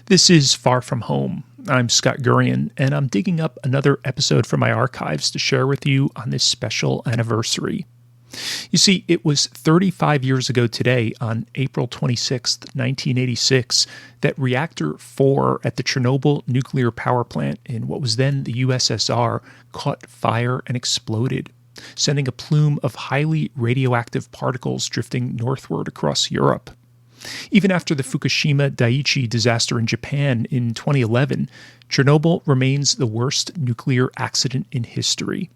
This is Far From Home. I'm Scott Gurian, and I'm digging up another episode from my archives to share with you on this special anniversary. You see, it was 35 years ago today, on April 26, 1986, that Reactor 4 at the Chernobyl nuclear power plant in what was then the USSR caught fire and exploded, sending a plume of highly radioactive particles drifting northward across Europe. Even after the Fukushima Daiichi disaster in Japan in 2011, Chernobyl remains the worst nuclear accident in history.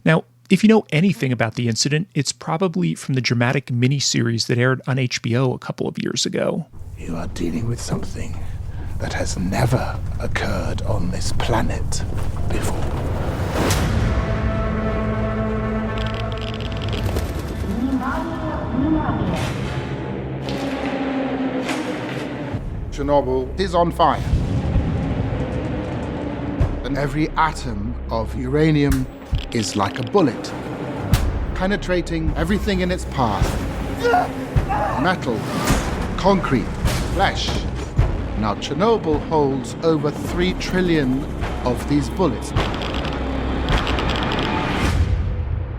Now, if you know anything about the incident, it's probably from the dramatic miniseries that aired on HBO a couple of years ago. You are dealing with something that has never occurred on this planet before. Chernobyl is on fire. And every atom of uranium is like a bullet, penetrating everything in its path. Metal, concrete, flesh. Now Chernobyl holds over 3 trillion of these bullets.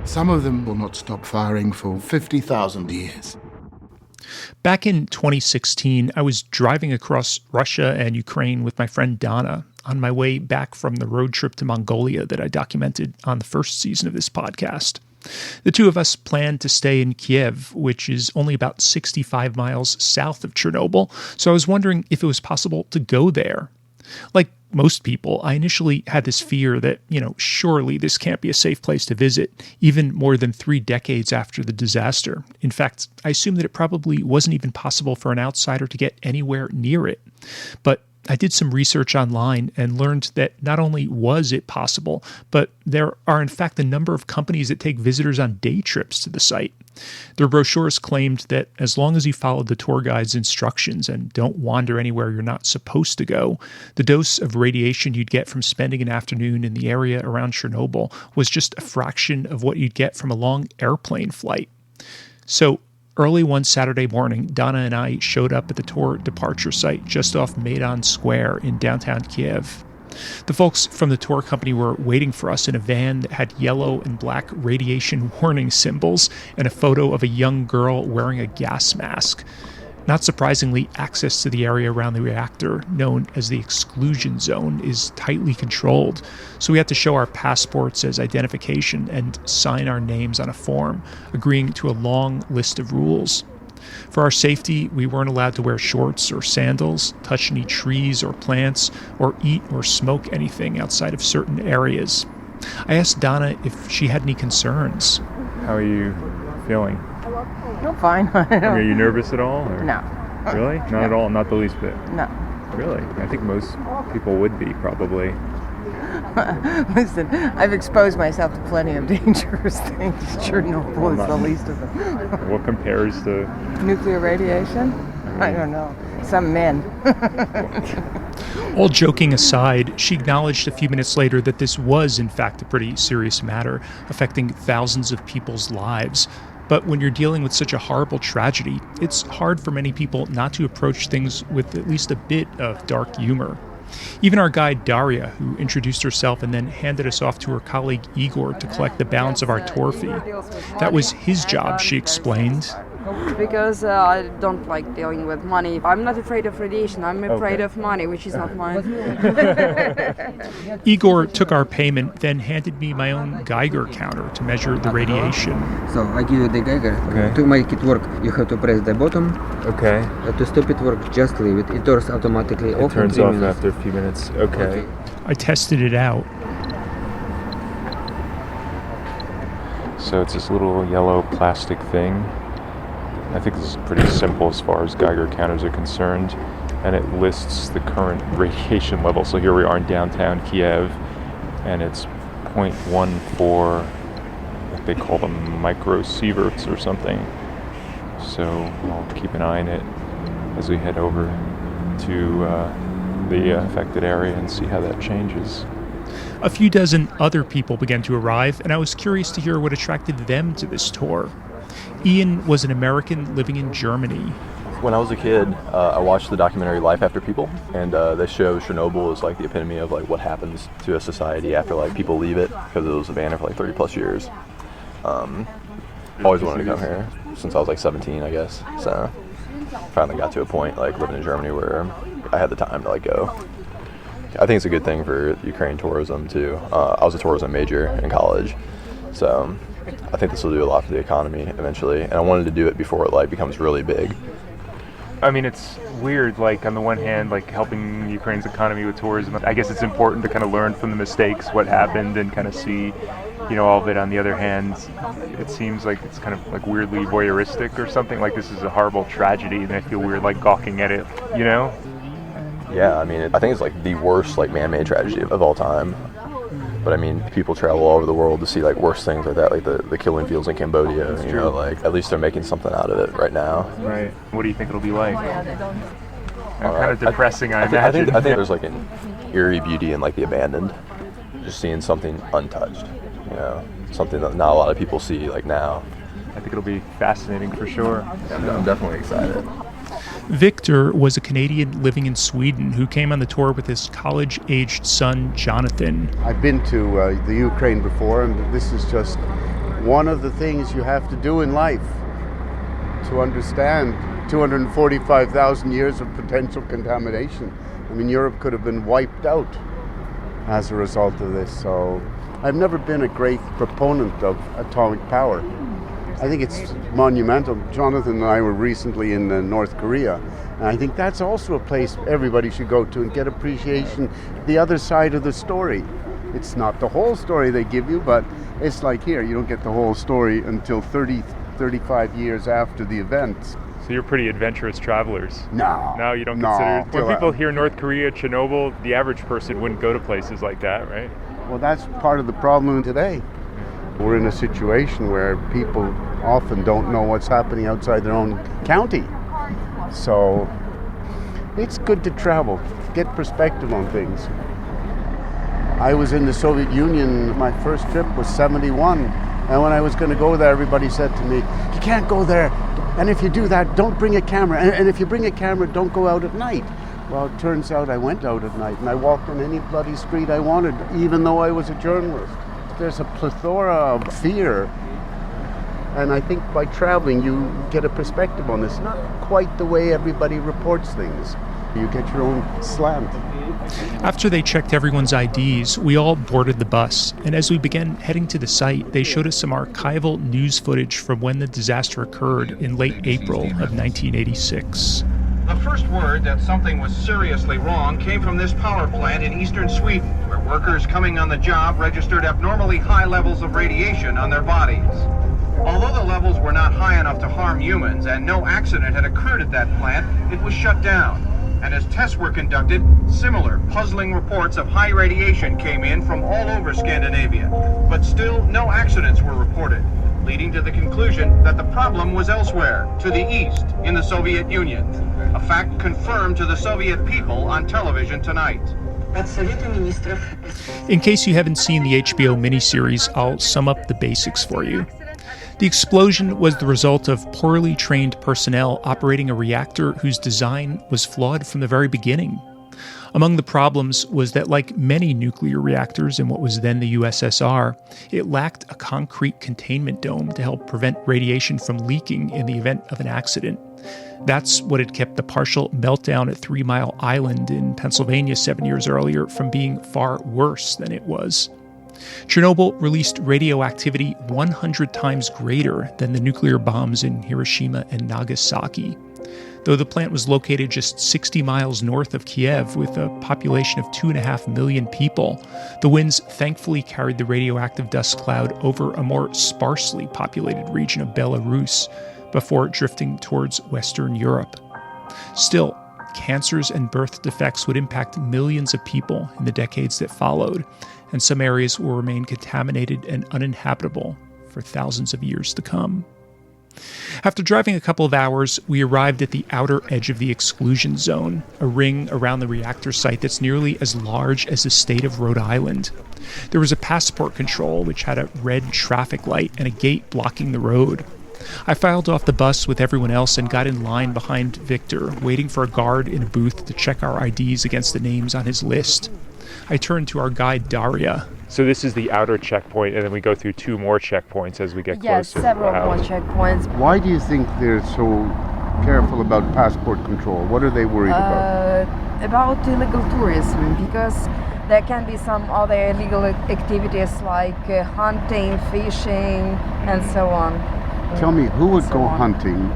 Some of them will not stop firing for 50,000 years. Back in 2016, I was driving across Russia and Ukraine with my friend Donna on my way back from the road trip to Mongolia that I documented on the first season of this podcast. The two of us planned to stay in Kiev, which is only about 65 miles south of Chernobyl, so I was wondering if it was possible to go there. Like most people, I initially had this fear that, surely this can't be a safe place to visit, even more than 3 decades after the disaster. In fact, I assumed that it probably wasn't even possible for an outsider to get anywhere near it. But I did some research online and learned that not only was it possible, but there are in fact a number of companies that take visitors on day trips to the site. Their brochures claimed that as long as you followed the tour guide's instructions and don't wander anywhere you're not supposed to go, the dose of radiation you'd get from spending an afternoon in the area around Chernobyl was just a fraction of what you'd get from a long airplane flight. So, early one Saturday morning, Donna and I showed up at the tour departure site just off Maidan Square in downtown Kiev. The folks from the tour company were waiting for us in a van that had yellow and black radiation warning symbols and a photo of a young girl wearing a gas mask. Not surprisingly, access to the area around the reactor, known as the exclusion zone, is tightly controlled, so we had to show our passports as identification and sign our names on a form, agreeing to a long list of rules. For our safety, we weren't allowed to wear shorts or sandals, touch any trees or plants, or eat or smoke anything outside of certain areas. I asked Donna if she had any concerns. How are you feeling? I'm fine. Are you nervous at all? Or? No. Really? Not at all? Not the least bit? No. Really? I think most people would be, probably. Listen, I've exposed myself to plenty of dangerous things. Chernobyl is the least of them. What compares to... Nuclear radiation? I don't know. Some men. All joking aside, she acknowledged a few minutes later that this was, in fact, a pretty serious matter, affecting thousands of people's lives. But when you're dealing with such a horrible tragedy, it's hard for many people not to approach things with at least a bit of dark humor. Even our guide Daria, who introduced herself and then handed us off to her colleague Igor to collect the balance of our tour fee. That was his job, she explained. Because I don't like dealing with money. I'm not afraid of radiation, I'm afraid of money, which is not mine. Igor took our payment, then handed me my own Geiger counter to measure the radiation. So I give you the Geiger. Okay. To make it work, you have to press the button. Okay. To stop it work, just leave it. It turns automatically off. It turns off after a few minutes. Okay. I tested it out. So it's this little yellow plastic thing. I think this is pretty simple as far as Geiger counters are concerned, and it lists the current radiation level. So here we are in downtown Kiev, and it's 0.14, I think they call them microsieverts or something. So I'll keep an eye on it as we head over to the affected area and see how that changes. A few dozen other people began to arrive, and I was curious to hear what attracted them to this tour. Ian was an American living in Germany. When I was a kid, I watched the documentary Life After People, and they show Chernobyl as like the epitome of like what happens to a society after like people leave it because it was abandoned for like 30 plus years. Always wanted to come here since I was like 17, I guess. So finally got to a point like living in Germany where I had the time to like go. I think it's a good thing for Ukraine tourism too. I was a tourism major in college, so I think this will do a lot for the economy eventually, and I wanted to do it before it like becomes really big. I mean, it's weird, like on the one hand, like helping Ukraine's economy with tourism. I guess it's important to kind of learn from the mistakes, what happened, and kind of see, you know, all of it. On the other hand, it seems like it's kind of like weirdly voyeuristic or something, like this is a horrible tragedy, and I feel weird like gawking at it, you know? Yeah, I mean, I think it's like the worst like man-made tragedy of all time. But I mean, people travel all over the world to see like worse things like that, like the killing fields in Cambodia. That's true. Like at least they're making something out of it right now. Right. What do you think it'll be like? Kind of depressing, I imagine. I think there's like an eerie beauty in like the abandoned, just seeing something untouched. You know, something that not a lot of people see like now. I think it'll be fascinating for sure. I'm definitely excited. Victor was a Canadian living in Sweden who came on the tour with his college-aged son, Jonathan. I've been to the Ukraine before, and this is just one of the things you have to do in life to understand 245,000 years of potential contamination. I mean, Europe could have been wiped out as a result of this. So I've never been a great proponent of atomic power. I think it's monumental. Jonathan and I were recently in North Korea, and I think that's also a place everybody should go to and get appreciation, the other side of the story. It's not the whole story they give you, but it's like here, you don't get the whole story until 35 years after the event. So you're pretty adventurous travelers. No, you don't consider it? When people hear North Korea, Chernobyl, the average person wouldn't go to places like that, right? Well, that's part of the problem today. We're in a situation where people often don't know what's happening outside their own county. So it's good to travel, get perspective on things. I was in the Soviet Union, my first trip was 71, and when I was going to go there, everybody said to me, you can't go there, and if you do that, don't bring a camera, and if you bring a camera, don't go out at night. Well, it turns out I went out at night, and I walked on any bloody street I wanted, even though I was a journalist. There's a plethora of fear, and I think by traveling you get a perspective on this. Not quite the way everybody reports things. You get your own slant. After they checked everyone's IDs, we all boarded the bus, and as we began heading to the site, they showed us some archival news footage from when the disaster occurred in late April of 1986. The first word that something was seriously wrong came from this power plant in eastern Sweden, where workers coming on the job registered abnormally high levels of radiation on their bodies. Although the levels were not high enough to harm humans and no accident had occurred at that plant, it was shut down. And as tests were conducted, similar puzzling reports of high radiation came in from all over Scandinavia. But still, no accidents were reported, leading to the conclusion that the problem was elsewhere, to the east, in the Soviet Union. A fact confirmed to the Soviet people on television tonight. In case you haven't seen the HBO miniseries, I'll sum up the basics for you. The explosion was the result of poorly trained personnel operating a reactor whose design was flawed from the very beginning. Among the problems was that, like many nuclear reactors in what was then the USSR, it lacked a concrete containment dome to help prevent radiation from leaking in the event of an accident. That's what had kept the partial meltdown at 3 Mile Island in Pennsylvania 7 years earlier from being far worse than it was. Chernobyl released radioactivity 100 times greater than the nuclear bombs in Hiroshima and Nagasaki. Though the plant was located just 60 miles north of Kiev with a population of 2.5 million people, the winds thankfully carried the radioactive dust cloud over a more sparsely populated region of Belarus before drifting towards Western Europe. Still, cancers and birth defects would impact millions of people in the decades that followed, and some areas will remain contaminated and uninhabitable for thousands of years to come. After driving a couple of hours, we arrived at the outer edge of the exclusion zone, a ring around the reactor site that's nearly as large as the state of Rhode Island. There was a passport control which had a red traffic light and a gate blocking the road. I filed off the bus with everyone else and got in line behind Victor, waiting for a guard in a booth to check our IDs against the names on his list. I turned to our guide, Daria. So this is the outer checkpoint, and then we go through 2 more checkpoints as we get closer. Yes, several more checkpoints. Why do you think they're so careful about passport control? What are they worried about? About illegal tourism, because there can be some other illegal activities like hunting, fishing, and so on. Tell me, who would go hunting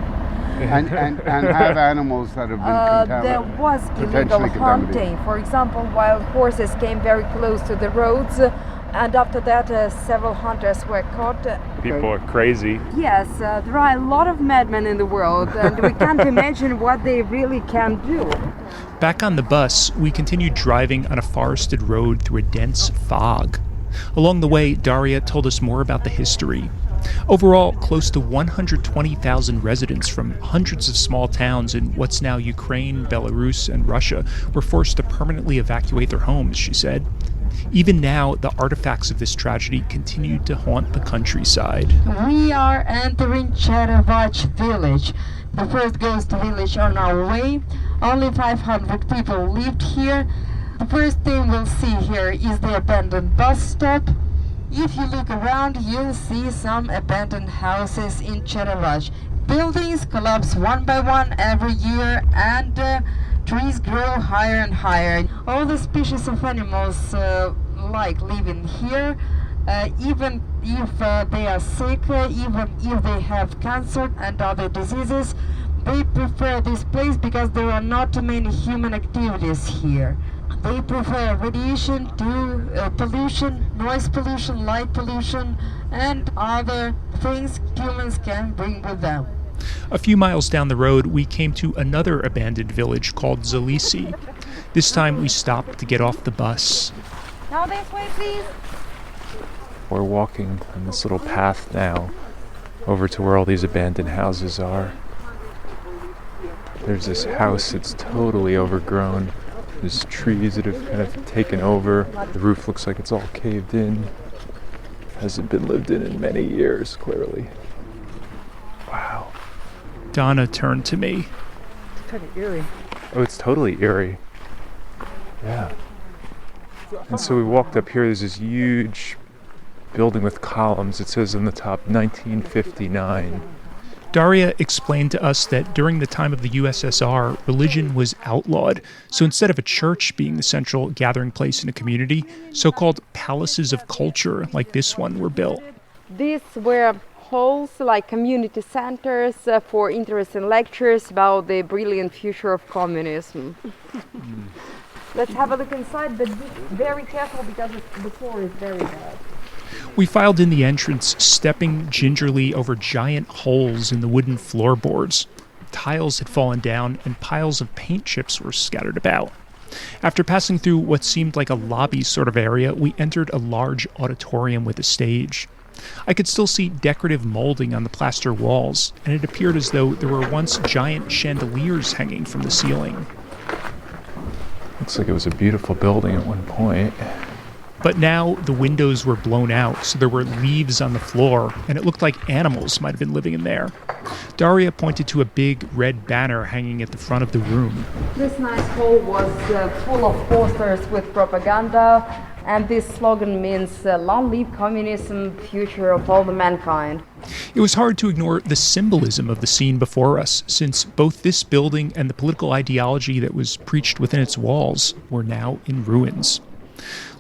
and have animals that have been There was illegal hunting. For example, wild horses came very close to the roads, and after that several hunters were caught. People are crazy. Yes, there are a lot of madmen in the world, and we can't imagine what they really can do. Back on the bus, we continued driving on a forested road through a dense fog. Along the way, Daria told us more about the history. Overall, close to 120,000 residents from hundreds of small towns in what's now Ukraine, Belarus, and Russia were forced to permanently evacuate their homes, she said. Even now, the artifacts of this tragedy continue to haunt the countryside. We are entering Chernobyl village, the first ghost village on our way. Only 500 people lived here. The first thing we'll see here is the abandoned bus stop. If you look around, you'll see some abandoned houses in Chernobyl. Buildings collapse one by one every year, and trees grow higher and higher. All the species of animals like living here, even if they are sick, even if they have cancer and other diseases, they prefer this place because there are not many human activities here. They prefer radiation to pollution, noise pollution, light pollution, and other things humans can bring with them. A few miles down the road, we came to another abandoned village called Zalisi. This time we stopped to get off the bus. Now this way, please. We're walking on this little path now over to where all these abandoned houses are. There's this house that's totally overgrown. There's trees that have kind of taken over. The roof looks like it's all caved in. Hasn't been lived in many years, clearly. Wow. Donna turned to me. It's kind of eerie. Oh, it's totally eerie. Yeah. And so we walked up here. There's this huge building with columns. It says on the top, 1959. Daria explained to us that during the time of the USSR, religion was outlawed. So instead of a church being the central gathering place in a community, so-called palaces of culture like this one were built. These were halls like community centers for interesting lectures about the brilliant future of communism. Let's have a look inside, but be very careful because the floor is very bad. We filed in the entrance, stepping gingerly over giant holes in the wooden floorboards. Tiles had fallen down and piles of paint chips were scattered about. After passing through what seemed like a lobby sort of area, we entered a large auditorium with a stage. I could still see decorative molding on the plaster walls, and it appeared as though there were once giant chandeliers hanging from the ceiling. Looks like it was a beautiful building at one point. But now the windows were blown out, so there were leaves on the floor, and it looked like animals might have been living in there. Daria pointed to a big red banner hanging at the front of the room. This nice hall was full of posters with propaganda, and this slogan means long live communism, future of all the mankind. It was hard to ignore the symbolism of the scene before us, since both this building and the political ideology that was preached within its walls were now in ruins.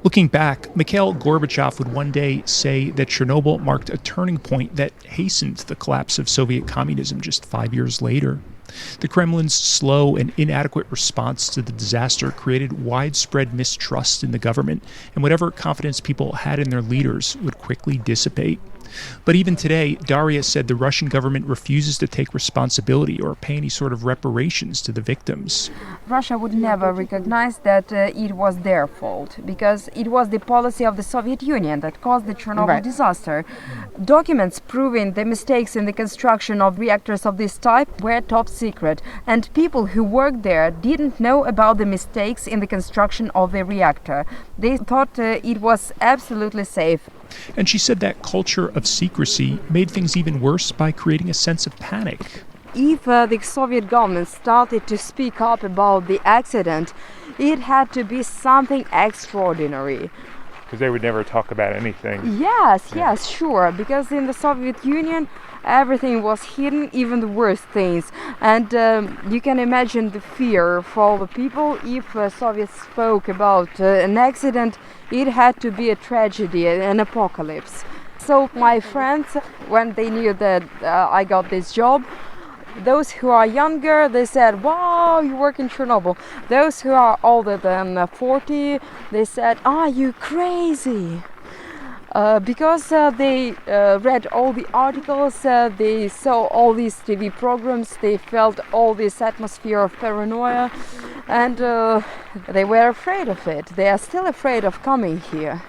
Looking back, Mikhail Gorbachev would one day say that Chernobyl marked a turning point that hastened the collapse of Soviet communism just 5 years later. The Kremlin's slow and inadequate response to the disaster created widespread mistrust in the government, and whatever confidence people had in their leaders would quickly dissipate. But even today, Daria said the Russian government refuses to take responsibility or pay any sort of reparations to the victims. Russia would never recognize that it was their fault, because it was the policy of the Soviet Union that caused the Chernobyl disaster. Documents proving the mistakes in the construction of reactors of this type were top secret, and people who worked there didn't know about the mistakes in the construction of the reactor. They thought it was absolutely safe. And she said that culture of secrecy made things even worse by creating a sense of panic. If the Soviet government started to speak up about the accident, it had to be something extraordinary. Because they would never talk about anything. Yes, sure. Because in the Soviet Union, everything was hidden, even the worst things. And you can imagine the fear for all the people. If Soviets spoke about an accident, it had to be a tragedy, an apocalypse. So my friends, when they knew that I got this job, those who are younger, they said, wow, you work in Chernobyl. Those who are older than 40, they said, you crazy. Because they read all the articles, they saw all these TV programs, they felt all this atmosphere of paranoia, and they were afraid of it. They are still afraid of coming here.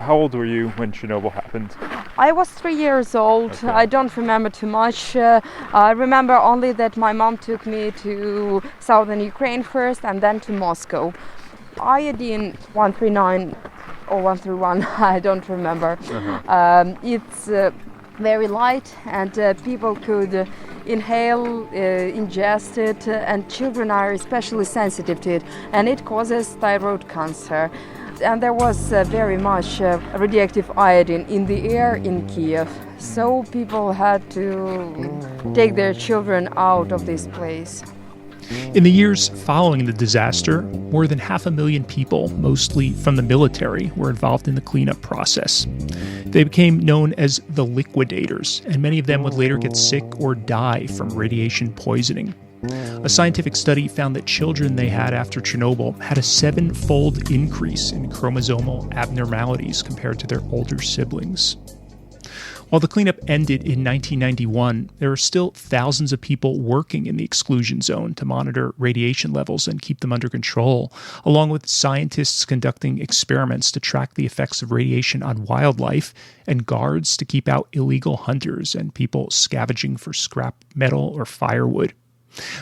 How old were you when Chernobyl happened? I was 3 years old. Okay. I don't remember too much. I remember only that my mom took me to southern Ukraine first and then to Moscow. Iodine 139 or 131, I don't remember. It's very light and people could inhale, ingest it, and children are especially sensitive to it, and it causes thyroid cancer. And there was very much radioactive iodine in the air in Kiev, so people had to take their children out of this place. In the years following the disaster, more than 500,000 people, mostly from the military, were involved in the cleanup process. They became known as the liquidators, and many of them would later get sick or die from radiation poisoning. A scientific study found that children they had after Chernobyl had a 7-fold increase in chromosomal abnormalities compared to their older siblings. While the cleanup ended in 1991, there are still thousands of people working in the exclusion zone to monitor radiation levels and keep them under control, along with scientists conducting experiments to track the effects of radiation on wildlife and guards to keep out illegal hunters and people scavenging for scrap metal or firewood.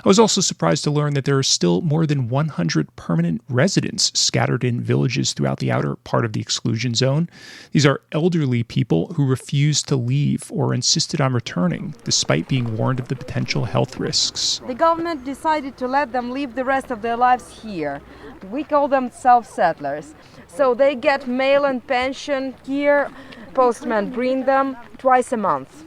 I was also surprised to learn that there are still more than 100 permanent residents scattered in villages throughout the outer part of the exclusion zone. These are elderly people who refused to leave or insisted on returning, despite being warned of the potential health risks. The government decided to let them live the rest of their lives here. We call them self-settlers. So they get mail and pension here. Postmen bring them twice a month.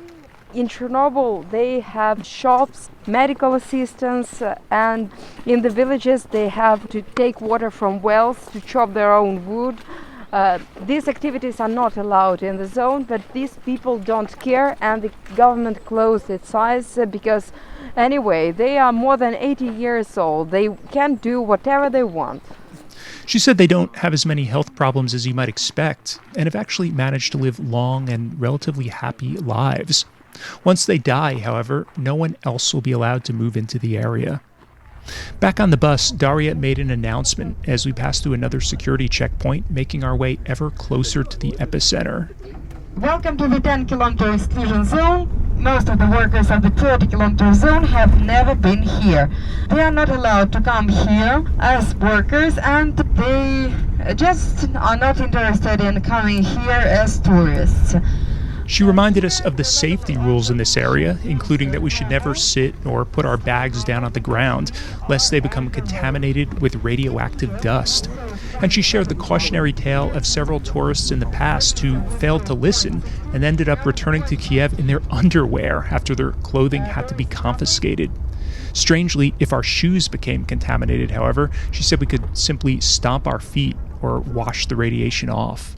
In Chernobyl, they have shops, medical assistance, and in the villages they have to take water from wells to chop their own wood. These activities are not allowed in the zone, but these people don't care, and the government closed its eyes because anyway, they are more than 80 years old. They can do whatever they want. She said they don't have as many health problems as you might expect, and have actually managed to live long and relatively happy lives. Once they die, however, no one else will be allowed to move into the area. Back on the bus, Daria made an announcement as we passed through another security checkpoint, making our way ever closer to the epicenter. Welcome to the 10-kilometer exclusion zone. Most of the workers of the 30-kilometer zone have never been here. They are not allowed to come here as workers, and they just are not interested in coming here as tourists. She reminded us of the safety rules in this area, including that we should never sit or put our bags down on the ground, lest they become contaminated with radioactive dust. And she shared the cautionary tale of several tourists in the past who failed to listen and ended up returning to Kiev in their underwear after their clothing had to be confiscated. Strangely, if our shoes became contaminated, however, she said we could simply stomp our feet or wash the radiation off.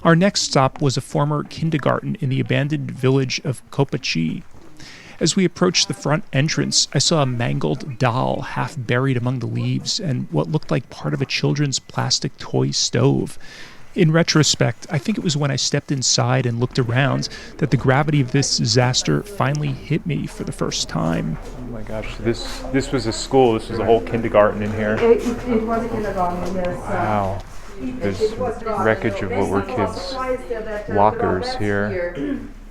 Our next stop was a former kindergarten in the abandoned village of Kopachi. As we approached the front entrance, I saw a mangled doll half buried among the leaves and what looked like part of a children's plastic toy stove. In retrospect, I think it was when I stepped inside and looked around that the gravity of this disaster finally hit me for the first time. Oh my gosh, this was a school, this was a whole kindergarten in here. It was a kindergarten, yes. Wow. There's wreckage of what were kids' lockers here.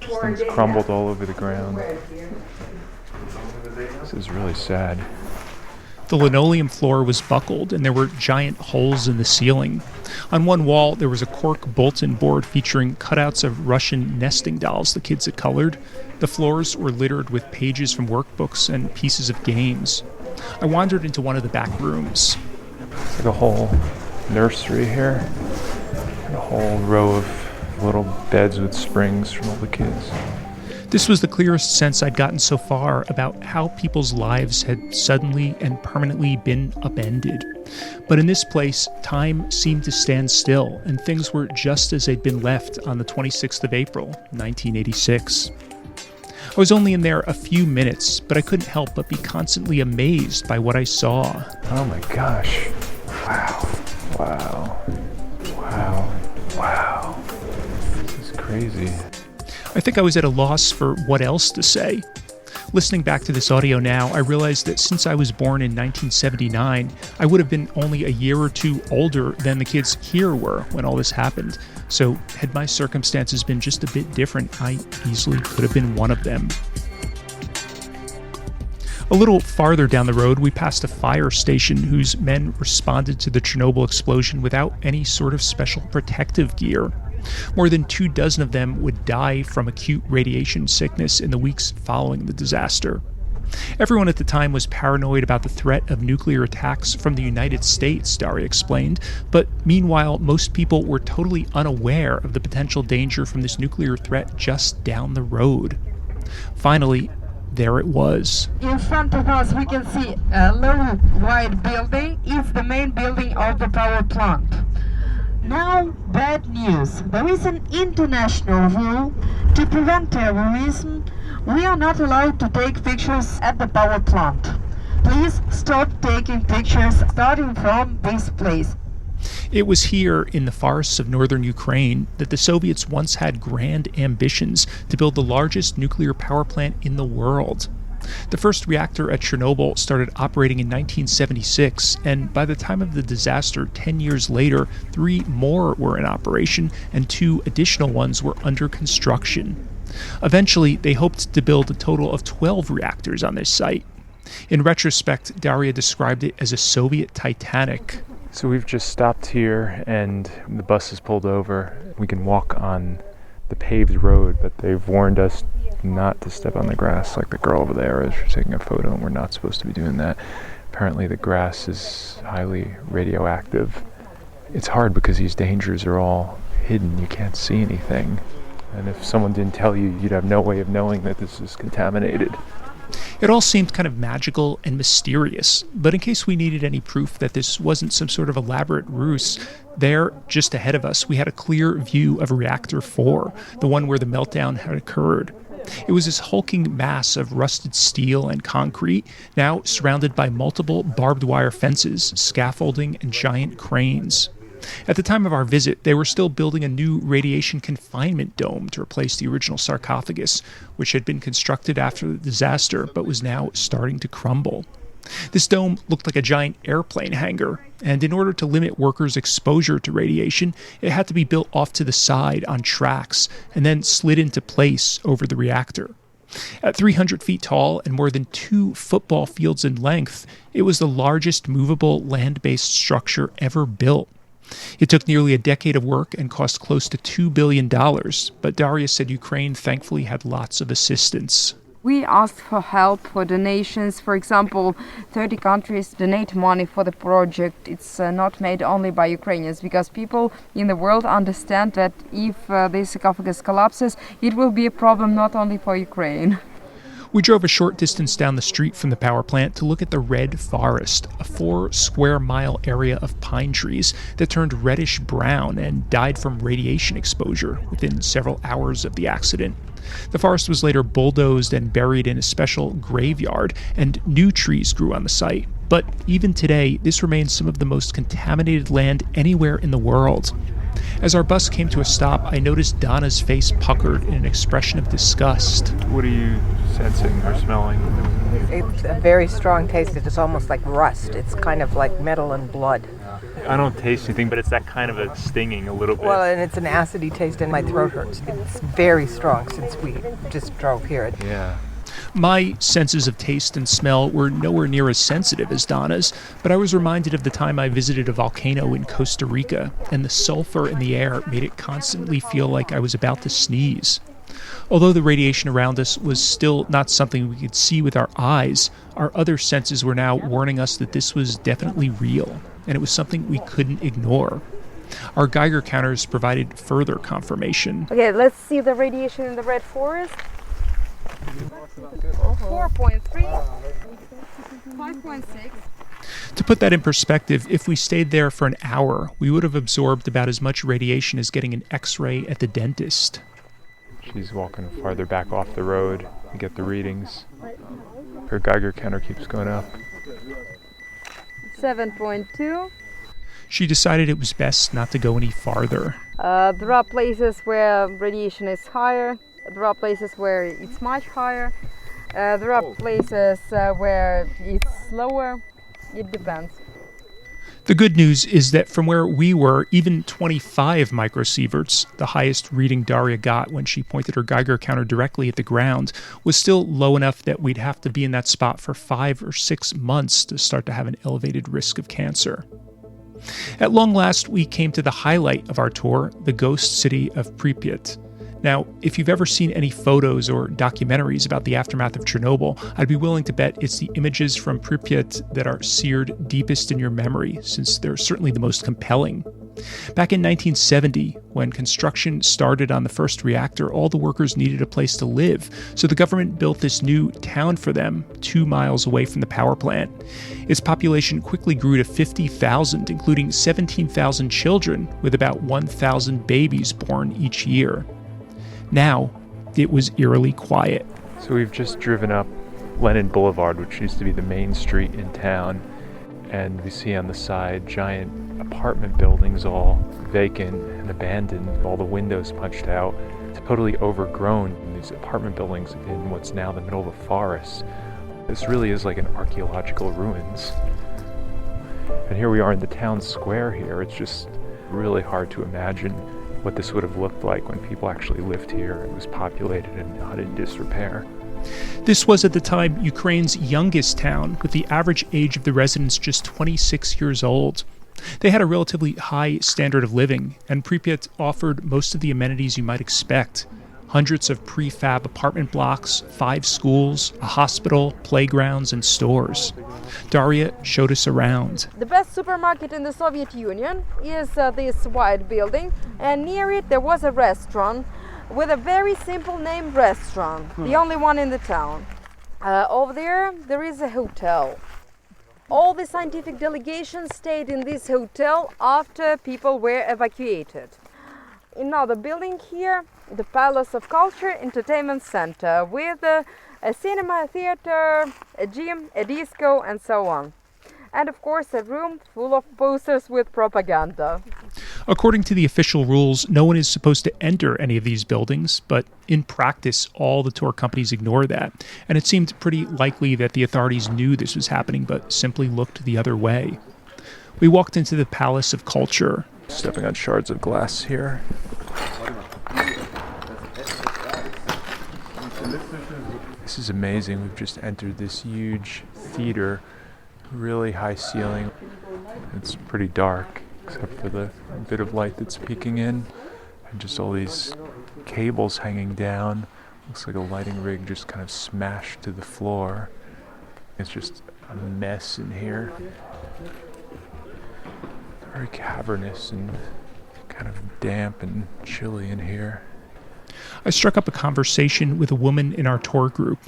These things crumbled all over the ground. This is really sad. The linoleum floor was buckled and there were giant holes in the ceiling. On one wall, there was a cork bulletin board featuring cutouts of Russian nesting dolls the kids had colored. The floors were littered with pages from workbooks and pieces of games. I wandered into one of the back rooms. It's like a whole nursery here. And a whole row of little beds with springs from all the kids. This was the clearest sense I'd gotten so far about how people's lives had suddenly and permanently been upended. But in this place, time seemed to stand still, and things were just as they'd been left on the 26th of April, 1986. I was only in there a few minutes, but I couldn't help but be constantly amazed by what I saw. Oh my gosh. Wow. Wow. Wow. Wow. This is crazy. I think I was at a loss for what else to say. Listening back to this audio now, I realized that since I was born in 1979, I would have been only a year or two older than the kids here were when all this happened. So had my circumstances been just a bit different, I easily could have been one of them. A little farther down the road, we passed a fire station whose men responded to the Chernobyl explosion without any sort of special protective gear. More than 24 of them would die from acute radiation sickness in the weeks following the disaster. Everyone at the time was paranoid about the threat of nuclear attacks from the United States, Daria explained, but meanwhile, most people were totally unaware of the potential danger from this nuclear threat just down the road. Finally, there it was. In front of us we can see a low white building. It's the main building of the power plant. Now, bad news. There is an international rule to prevent terrorism. We are not allowed to take pictures at the power plant. Please stop taking pictures starting from this place. It was here in the forests of northern Ukraine that the Soviets once had grand ambitions to build the largest nuclear power plant in the world. The first reactor at Chernobyl started operating in 1976, and by the time of the disaster 10 years later, 3 more were in operation and 2 additional ones were under construction. Eventually, they hoped to build a total of 12 reactors on this site. In retrospect, Daria described it as a Soviet Titanic. So we've just stopped here and the bus has pulled over. We can walk on the paved road, but they've warned us not to step on the grass like the girl over there is taking a photo, and we're not supposed to be doing that. Apparently the grass is highly radioactive. It's hard because these dangers are all hidden. You can't see anything. And if someone didn't tell you, you'd have no way of knowing that this is contaminated. It all seemed kind of magical and mysterious, but in case we needed any proof that this wasn't some sort of elaborate ruse, there, just ahead of us, we had a clear view of Reactor 4, the one where the meltdown had occurred. It was this hulking mass of rusted steel and concrete, now surrounded by multiple barbed wire fences, scaffolding, and giant cranes. At the time of our visit, they were still building a new radiation confinement dome to replace the original sarcophagus, which had been constructed after the disaster but was now starting to crumble. This dome looked like a giant airplane hangar, and in order to limit workers' exposure to radiation, it had to be built off to the side on tracks and then slid into place over the reactor. At 300 feet tall and more than 2 football fields in length, it was the largest movable land-based structure ever built. It took nearly a decade of work and cost close to $2 billion, but Daria said Ukraine thankfully had lots of assistance. We asked for help, for donations. For example, 30 countries donate money for the project. It's not made only by Ukrainians, because people in the world understand that if the sarcophagus collapses, it will be a problem not only for Ukraine. We drove a short distance down the street from the power plant to look at the Red Forest, a 4-square-mile area of pine trees that turned reddish brown and died from radiation exposure within several hours of the accident. The forest was later bulldozed and buried in a special graveyard, and new trees grew on the site. But even today, this remains some of the most contaminated land anywhere in the world. As our bus came to a stop, I noticed Donna's face puckered in an expression of disgust. What are you sensing or smelling? It's a very strong taste. It's almost like rust. It's kind of like metal and blood. I don't taste anything, but it's that kind of a stinging a little bit. Well, and it's an acidy taste and my throat hurts. It's very strong since we just drove here. Yeah. My senses of taste and smell were nowhere near as sensitive as Donna's, but I was reminded of the time I visited a volcano in Costa Rica, and the sulfur in the air made it constantly feel like I was about to sneeze. Although the radiation around us was still not something we could see with our eyes, our other senses were now warning us that this was definitely real, and it was something we couldn't ignore. Our Geiger counters provided further confirmation. Okay, let's see the radiation in the red forest. 4.3, 5.6. To put that in perspective, if we stayed there for an hour, we would have absorbed about as much radiation as getting an X-ray at the dentist. She's walking farther back off the road to get the readings. Her Geiger counter keeps going up. 7.2. She decided it was best not to go any farther. There are places where radiation is higher. There are places where it's much higher. There are places where it's lower. It depends. The good news is that from where we were, even 25 microsieverts, the highest reading Daria got when she pointed her Geiger counter directly at the ground, was still low enough that we'd have to be in that spot for 5 or 6 months to start to have an elevated risk of cancer. At long last, we came to the highlight of our tour, the ghost city of Pripyat. Now, if you've ever seen any photos or documentaries about the aftermath of Chernobyl, I'd be willing to bet it's the images from Pripyat that are seared deepest in your memory, since they're certainly the most compelling. Back in 1970, when construction started on the first reactor, all the workers needed a place to live, so the government built this new town for them 2 miles away from the power plant. Its population quickly grew to 50,000, including 17,000 children, with about 1,000 babies born each year. Now, it was eerily quiet. So we've just driven up Lenin Boulevard, which used to be the main street in town, and we see on the side giant apartment buildings all vacant and abandoned, all the windows punched out, totally overgrown, these apartment buildings in what's now the middle of a forest. This really is like an archaeological ruins. And here we are in the town square here. It's just really hard to imagine what this would have looked like when people actually lived here. It was populated and not in disrepair. This was at the time Ukraine's youngest town, with the average age of the residents just 26 years old. They had a relatively high standard of living, and Pripyat offered most of the amenities you might expect. Hundreds of prefab apartment blocks, 5 schools, a hospital, playgrounds, and stores. Daria showed us around. The best supermarket in the Soviet Union is this white building, and near it there was a restaurant with a very simple name restaurant, the only one in the town. Over there is a hotel. All the scientific delegations stayed in this hotel after people were evacuated. In another building here, the Palace of Culture Entertainment Center with a cinema, a theater, a gym, a disco, and so on. And of course a room full of posters with propaganda. According to the official rules, no one is supposed to enter any of these buildings, but in practice, all the tour companies ignore that. And it seemed pretty likely that the authorities knew this was happening, but simply looked the other way. We walked into the Palace of Culture. Stepping on shards of glass here. This is amazing. We've just entered this huge theater, really high ceiling. It's pretty dark, except for the bit of light that's peeking in, and just all these cables hanging down. Looks like a lighting rig just kind of smashed to the floor. It's just a mess in here. Very cavernous and kind of damp and chilly in here. I struck up a conversation with a woman in our tour group.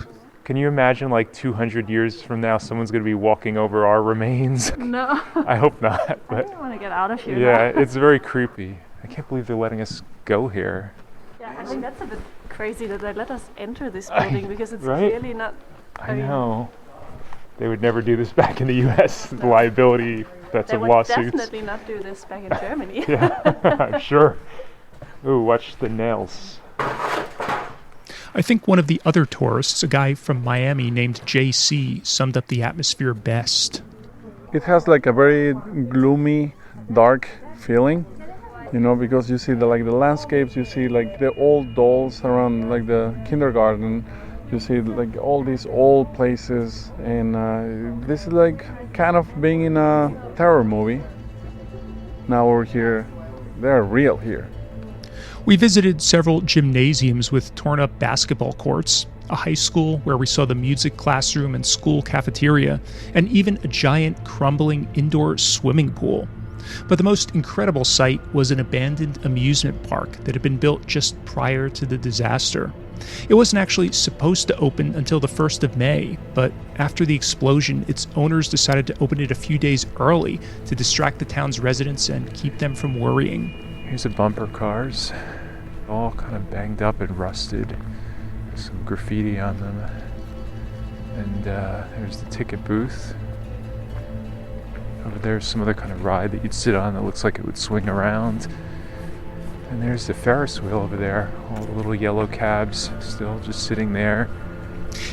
Can you imagine, like, 200 years from now, someone's going to be walking over our remains? No. I hope not. But I don't want to get out of here. Yeah, now. It's very creepy. I can't believe they're letting us go here. Yeah, I think that's a bit crazy that they let us enter this building because it's right? really not... I know. They would never do this back in the U.S. The liability, that's of lawsuits. They would definitely not do this back in Germany. Yeah, I'm sure. Ooh, watch the nails. I think one of the other tourists, a guy from Miami named JC, summed up the atmosphere best. It has like a very gloomy, dark feeling, you know, because you see the landscapes, you see like the old dolls around like the kindergarten, You see like all these old places, and this is like kind of being in a terror movie. Now we're here, they're real here. We visited several gymnasiums with torn up basketball courts, a high school where we saw the music classroom and school cafeteria, and even a giant crumbling indoor swimming pool. But the most incredible sight was an abandoned amusement park that had been built just prior to the disaster. It wasn't actually supposed to open until the 1st of May, but after the explosion, its owners decided to open it a few days early to distract the town's residents and keep them from worrying. Here's the bumper cars, all kind of banged up and rusted. There's some graffiti on them. And there's the ticket booth. Over there's some other kind of ride that you'd sit on that looks like it would swing around. And there's the Ferris wheel over there, all the little yellow cabs still just sitting there.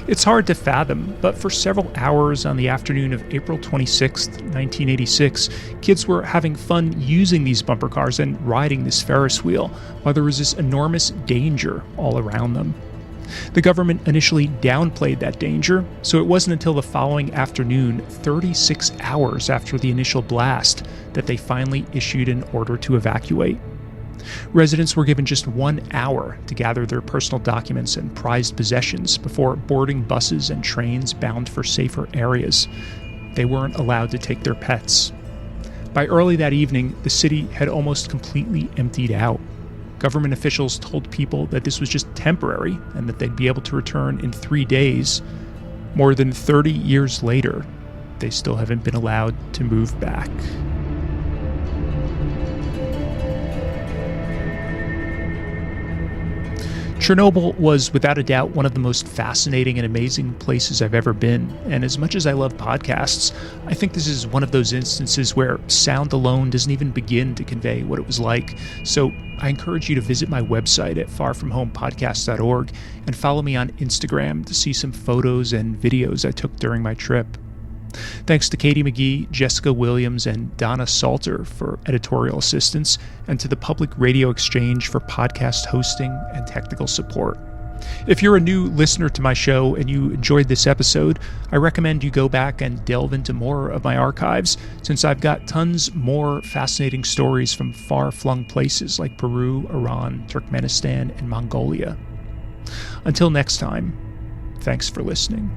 It's hard to fathom, but for several hours on the afternoon of April 26, 1986, kids were having fun using these bumper cars and riding this Ferris wheel, while there was this enormous danger all around them. The government initially downplayed that danger, so it wasn't until the following afternoon, 36 hours after the initial blast, that they finally issued an order to evacuate. Residents were given just 1 hour to gather their personal documents and prized possessions before boarding buses and trains bound for safer areas. They weren't allowed to take their pets. By early that evening, the city had almost completely emptied out. Government officials told people that this was just temporary and that they'd be able to return in 3 days. More than 30 years later, they still haven't been allowed to move back. Chernobyl was without a doubt one of the most fascinating and amazing places I've ever been, and as much as I love podcasts, I think this is one of those instances where sound alone doesn't even begin to convey what it was like. So I encourage you to visit my website at farfromhomepodcast.org and follow me on Instagram to see some photos and videos I took during my trip. Thanks to Katie McGee, Jessica Williams, and Donna Salter for editorial assistance, and to the Public Radio Exchange for podcast hosting and technical support. If you're a new listener to my show and you enjoyed this episode, I recommend you go back and delve into more of my archives, since I've got tons more fascinating stories from far-flung places like Peru, Iran, Turkmenistan, and Mongolia. Until next time, thanks for listening.